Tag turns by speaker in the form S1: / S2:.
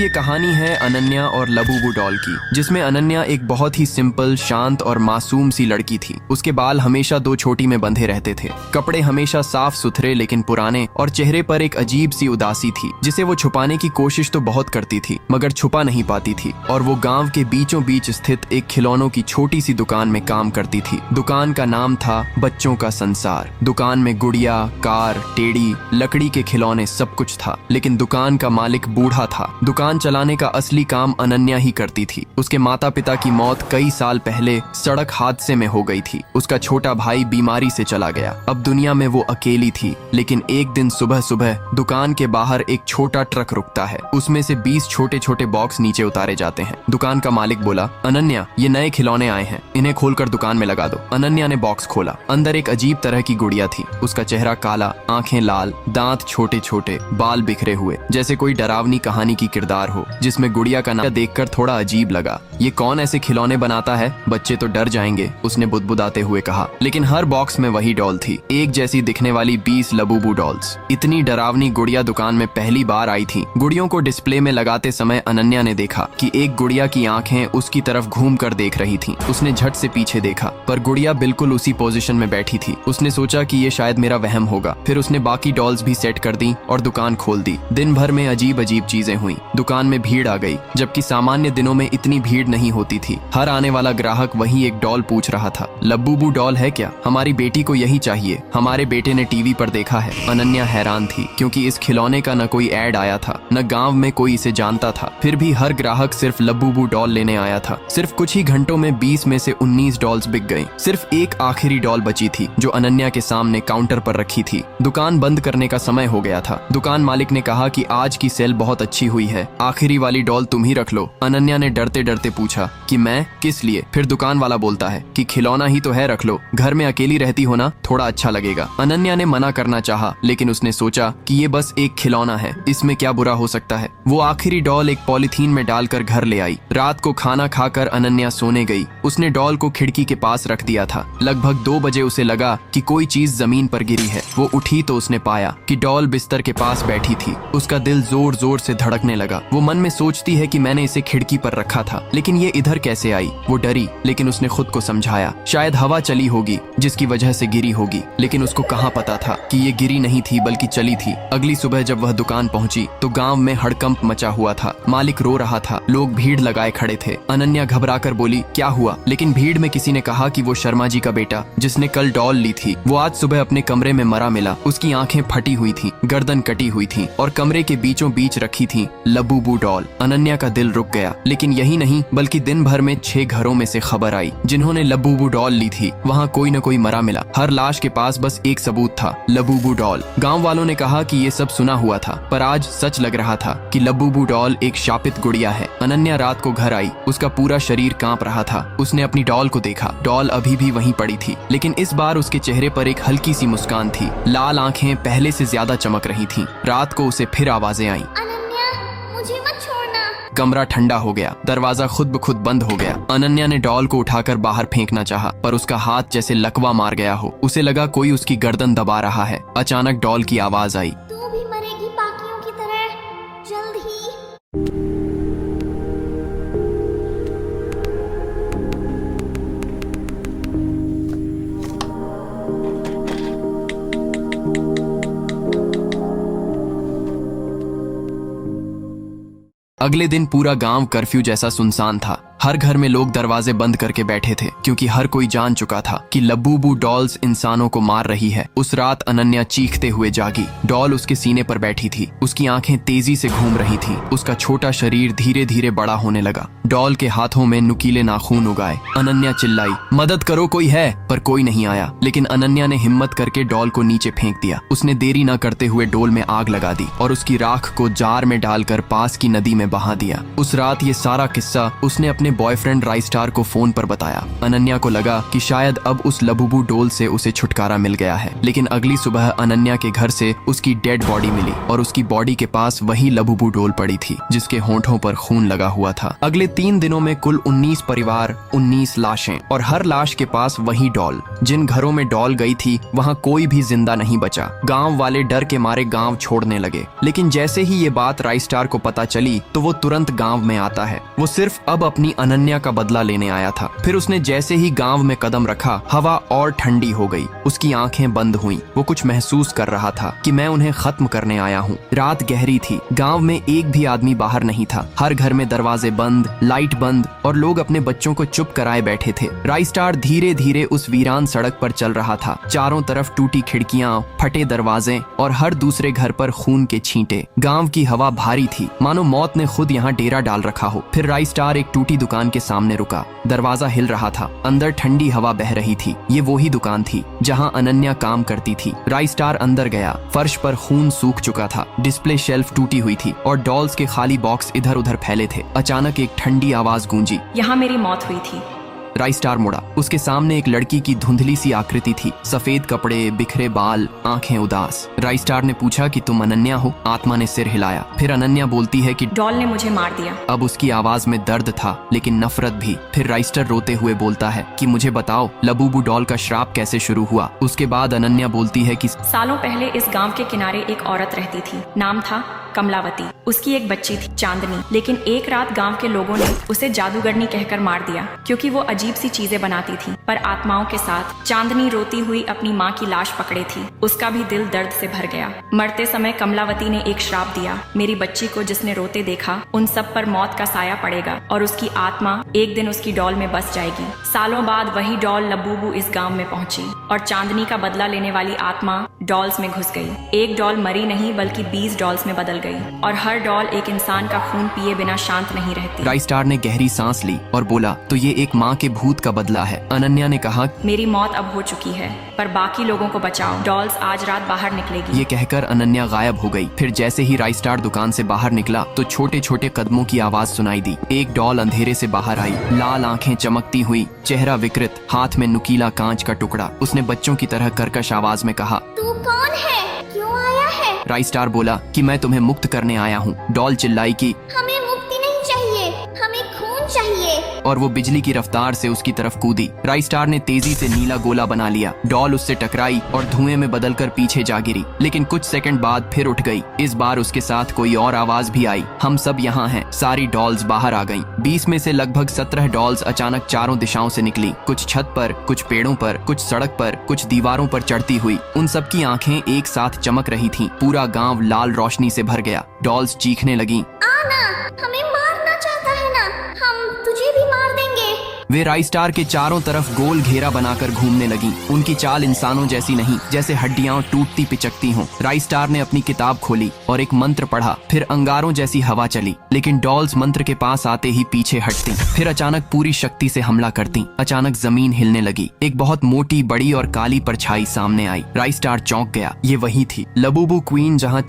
S1: ये कहानी है अनन्या और लबूबू डॉल की, जिसमें अनन्या एक बहुत ही सिंपल, शांत और मासूम सी लड़की थी। उसके बाल हमेशा दो चोटी में बंधे रहते थे, कपड़े हमेशा साफ सुथरे लेकिन पुराने, और चेहरे पर एक अजीब सी उदासी थी जिसे वो छुपाने की कोशिश तो बहुत करती थी मगर छुपा नहीं पाती थी। और वो गांव के बीचों बीच स्थित एक खिलौनों की छोटी सी दुकान में काम करती थी। दुकान का नाम था बच्चों का संसार। दुकान में गुड़िया, कार, टेढ़ी, लकड़ी के खिलौने सब कुछ था, लेकिन दुकान का मालिक बूढ़ा था। दुकान चलाने का असली काम अनन्या ही करती थी। उसके माता पिता की मौत कई साल पहले सड़क हादसे में हो गई थी। उसका छोटा भाई बीमारी से चला गया। अब दुनिया में वो अकेली थी। लेकिन एक दिन सुबह सुबह दुकान के बाहर एक छोटा ट्रक रुकता है। उसमें से 20 छोटे छोटे बॉक्स नीचे उतारे जाते हैं। दुकान का मालिक बोला, अनन्या, ये नए खिलौने आए हैं, इन्हें खोलकर दुकान में लगा दो। अनन्या ने बॉक्स खोला। अंदर एक अजीब तरह की गुड़िया थी। उसका चेहरा काला, आंखें लाल, दांत छोटे छोटे, बाल बिखरे हुए, जैसे कोई डरावनी कहानी की किरदार हो। जिसमें गुड़िया का नाम देखकर थोड़ा अजीब लगा। ये कौन ऐसे खिलौने बनाता है? बच्चे तो डर जाएंगे, उसने बुदबुदाते हुए कहा। लेकिन हर बॉक्स में वही डॉल थी, एक जैसी दिखने वाली 20 लबूबू डॉल्स। इतनी डरावनी गुड़िया दुकान में पहली बार आई थी। गुड़ियों को डिस्प्ले में लगाते समय अनन्या ने देखा कि एक गुड़िया की आंखें उसकी तरफ घूम कर देख रही थी। उसने झट से पीछे देखा, पर गुड़िया बिल्कुल उसी पोजीशन में बैठी थी। उसने सोचा कि ये शायद मेरा वहम होगा। फिर उसने बाकी डॉल्स भी सेट कर दी और दुकान खोल दी। दिन भर में अजीब अजीब चीजें हुई। दुकान में भीड़ आ गई, जबकि सामान्य दिनों में इतनी भीड़ नहीं होती थी। हर आने वाला ग्राहक वही एक डॉल पूछ रहा था, लबूबू डॉल है क्या? हमारी बेटी को यही चाहिए, हमारे बेटे ने टीवी पर देखा है। अनन्या हैरान थी, क्योंकि इस खिलौने का न कोई ऐड आया था, न गांव में कोई इसे जानता था। फिर भी हर ग्राहक सिर्फ लबूबू डॉल लेने आया था। सिर्फ कुछ ही घंटों में 20 में से 19 डॉल्स बिक गए। सिर्फ एक आखिरी डॉल बची थी, जो अनन्या के सामने काउंटर पर रखी थी। दुकान बंद करने का समय हो गया था। दुकान मालिक ने कहा कि आज की सेल बहुत अच्छी हुई है, आखिरी वाली डॉल तुम ही रख लो। अनन्या ने डरते डरते पूछा कि मैं? किस लिए? फिर दुकान वाला बोलता है कि खिलौना ही तो है, रख लो, घर में अकेली रहती हो ना, थोड़ा अच्छा लगेगा। अनन्या ने मना करना चाहा, लेकिन उसने सोचा कि ये बस एक खिलौना है, इसमें क्या बुरा हो सकता है। वो आखिरी डॉल एक पॉलिथीन में डालकर घर ले आई। रात को खाना खाकर अनन्या सोने गई। उसने डॉल को खिड़की के पास रख दिया था। लगभग 2 बजे उसे लगा कि कोई चीज जमीन पर गिरी है। वो उठी तो उसने पाया कि डॉल बिस्तर के पास बैठी थी। उसका दिल जोर जोर से धड़कने लगा। वो मन में सोचती है कि मैंने इसे खिड़की पर रखा था, लेकिन ये इधर कैसे आई? वो डरी, लेकिन उसने खुद को समझाया, शायद हवा चली होगी जिसकी वजह से गिरी होगी। लेकिन उसको कहाँ पता था कि ये गिरी नहीं थी बल्कि चली थी। अगली सुबह जब वह दुकान पहुंची तो गांव में हड़कंप मचा हुआ था। मालिक रो रहा था, लोग भीड़ लगाए खड़े थे। अनन्या घबराकर बोली, क्या हुआ? लेकिन भीड़ में किसी ने कहा कि वो शर्मा जी का बेटा, जिसने कल डॉल ली थी, वो आज सुबह अपने कमरे में मरा मिला। उसकी आंखें फटी हुई थी, गर्दन कटी हुई थी और कमरे के बीचों बीच रखी थी लबूबू डॉल। अनन्या का दिल रुक गया। लेकिन यही नहीं, बल्कि दिन भर में 6 घरों में से खबर आई जिन्होंने लबूबू डॉल ली थी, वहाँ कोई न कोई मरा मिला। हर लाश के पास बस एक सबूत था, लबूबू डॉल। गांव वालों ने कहा कि ये सब सुना हुआ था, पर आज सच लग रहा था कि लबूबू डॉल एक शापित गुड़िया है। अनन्या रात को घर आई। उसका पूरा शरीर कांप रहा था। उसने अपनी डॉल को देखा। डॉल अभी भी वहीं पड़ी थी, लेकिन इस बार उसके चेहरे पर एक हल्की सी मुस्कान थी। लाल आंखें पहले से ज्यादा चमक रही थीं। रात को उसे फिर आवाजें आईं,
S2: मुझे मत छोड़ना।
S1: कमरा ठंडा हो गया। दरवाजा खुद ब खुद बंद हो गया। अनन्या ने डॉल को उठाकर बाहर फेंकना चाहा, पर उसका हाथ जैसे लकवा मार गया हो। उसे लगा कोई उसकी गर्दन दबा रहा है। अचानक डॉल की आवाज आई,
S2: तू भी मरेगी बाकियों की तरह, जल्द ही।
S1: अगले दिन पूरा गांव कर्फ्यू जैसा सुनसान था। हर घर में लोग दरवाजे बंद करके बैठे थे, क्योंकि हर कोई जान चुका था कि लबूबू डॉल्स इंसानों को मार रही है। उस रात अनन्या चीखते हुए जागी। डॉल उसके सीने पर बैठी थी। उसकी आंखें तेजी से घूम रही थीं। उसका छोटा शरीर धीरे धीरे बड़ा होने लगा। डॉल के हाथों में नुकीले नाखून उगाए। अनन्या चिल्लाई, मदद करो, कोई है? पर कोई नहीं आया। लेकिन अनन्या ने हिम्मत करके डॉल को नीचे फेंक दिया। उसने देरी न करते हुए डोल में आग लगा दी और उसकी राख को जार में डालकर पास की नदी में बहा दिया। उस रात ये सारा किस्सा उसने अपने अपने बॉयफ्रेंड राइस्टार को फोन पर बताया। अनन्या को लगा कि शायद अब उस लबूबू डॉल से उसे छुटकारा मिल गया है, लेकिन अगली सुबह अनन्या के घर से उसकी डेड बॉडी मिली और उसकी बॉडी के पास वही लबूबू डॉल पड़ी थी जिसके होंठों पर खून लगा हुआ था। अगले 3 दिनों में कुल 19 परिवार, 19 लाशें और हर लाश के पास वही डॉल। जिन घरों में डॉल गई थी वहाँ कोई भी जिंदा नहीं बचा। गाँव वाले डर के मारे गाँव छोड़ने लगे, लेकिन जैसे ही ये बात राइस्टार को पता चली तो वो तुरंत गाँव में आता है। वो सिर्फ अब अपनी अनन्या का बदला लेने आया था। फिर उसने जैसे ही गाँव में कदम रखा, हवा और ठंडी हो गई। उसकी आंखें बंद हुईं। वो कुछ महसूस कर रहा था कि मैं उन्हें खत्म करने आया हूँ। रात गहरी थी। गांव में एक भी आदमी बाहर नहीं था। हर घर में दरवाजे बंद, लाइट बंद और लोग अपने बच्चों को चुप कराए बैठे थे। राइस्टार धीरे धीरे उस वीरान सड़क पर चल रहा था। चारों तरफ टूटी खिड़कियां, फटे दरवाजे और हर दूसरे घर पर खून के छींटे। गांव की हवा भारी थी, मानो मौत ने खुद यहाँ डेरा डाल रखा हो। फिर राइस्टार एक टूटी दुकान के सामने रुका। दरवाजा हिल रहा था। अंदर ठंडी हवा बह रही थी। ये वही दुकान थी जहाँ अनन्या काम करती थी। राइस्टार अंदर गया। फर्श पर खून सूख चुका था। डिस्प्ले शेल्फ टूटी हुई थी और डॉल्स के खाली बॉक्स इधर उधर फैले थे। अचानक एक ठंडी आवाज गूंजी,
S3: यहाँ मेरी मौत हुई थी।
S1: राइस्टार मुड़ा। उसके सामने एक लड़की की धुंधली सी आकृति थी। सफेद कपड़े, बिखरे बाल, आंखें उदास। राइस्टार ने पूछा कि तुम अनन्या हो? आत्मा ने सिर हिलाया। फिर अनन्या बोलती है कि
S3: डॉल ने मुझे मार दिया।
S1: अब उसकी आवाज में दर्द था, लेकिन नफरत भी। फिर राइस्टार रोते हुए बोलता है कि मुझे बताओ, लबूबू डॉल का श्राप कैसे शुरू हुआ? उसके बाद अनन्या बोलती है कि
S3: सालों पहले इस गांव के किनारे एक औरत रहती थी। नाम था कमलावती। उसकी एक बच्ची थी चांदनी, लेकिन एक रात गांव के लोगों ने उसे जादूगरनी कहकर मार दिया, क्योंकि वो अजीब सी चीजें बनाती थी पर आत्माओं के साथ। चांदनी रोती हुई अपनी माँ की लाश पकड़े थी। उसका भी दिल दर्द से भर गया। मरते समय कमलावती ने एक श्राप दिया, मेरी बच्ची को जिसने रोते देखा उन सब पर मौत का साया पड़ेगा और उसकी आत्मा एक दिन उसकी डॉल में बस जाएगी। सालों बाद वही डॉल लबूबू इस गाँव में पहुंची और चांदनी का बदला लेने वाली आत्मा डॉल्स में घुस गई। एक डॉल मरी नहीं बल्कि 20 डॉल्स में बदल गई और हर डॉल एक इंसान का खून पिए बिना शांत नहीं रहती।
S1: राइस्टार ने गहरी सांस ली और बोला, तो ये एक माँ के भूत का बदला है। अनन्या ने कहा,
S3: मेरी मौत अब हो चुकी है पर बाकी लोगों को बचाओ। डॉल्स आज रात बाहर निकलेगी।
S1: ये कहकर अनन्या गायब हो गई। फिर जैसे ही राइस्टार दुकान से बाहर निकला तो छोटे छोटे कदमों की आवाज सुनाई दी। एक डॉल अंधेरे से बाहर आई, लाल आंखें चमकती हुई, चेहरा विकृत, हाथ में नुकीला कांच का टुकड़ा। उसने बच्चों की तरह कर्कश आवाज में कहा,
S2: तू कौन है? क्यों आया है?
S1: राइस्टार बोला कि मैं तुम्हें मुक्त करने आया हूँ। डॉल चिल्लाई कि
S2: हमें मुक्ति नहीं चाहिए, हमें खून चाहिए।
S1: और वो बिजली की रफ्तार से उसकी तरफ कूदी। राइस्टार ने तेजी से नीला गोला बना लिया। डॉल उससे टकराई और धुएं में बदलकर पीछे जा गिरी, लेकिन कुछ सेकंड बाद फिर उठ गई। इस बार उसके साथ कोई और आवाज भी आई, हम सब यहाँ हैं। सारी डॉल्स बाहर आ गईं। 20 में से लगभग 17 डॉल्स अचानक चारों दिशाओं से निकली। कुछ छत पर, कुछ पेड़ों पर, कुछ सड़क पर, कुछ दीवारों पर चढ़ती हुई। उन सबकी आंखें एक साथ चमक रही थीं। पूरा गांव लाल रोशनी से भर गया। डॉल्स चीखने लगीं,
S2: आना, हमें मारना चाहता है ना? हम तुझे भी मार देंगे।
S1: वे राइस्टार के चारों तरफ गोल घेरा बनाकर घूमने लगी। उनकी चाल इंसानों जैसी नहीं, जैसे हड्डियां टूटती पिचकती हों। राइस्टार ने अपनी किताब खोली और एक मंत्र पढ़ा। फिर अंगारों जैसी हवा चली, लेकिन डॉल्स मंत्र के पास आते ही पीछे हटती। फिर अचानक पूरी शक्ति से हमला करती। अचानक जमीन हिलने लगी। एक बहुत मोटी, बड़ी और काली परछाई सामने आई। राइस्टार चौंक गया। ये वही थी लबूबू क्वीन, जहाँ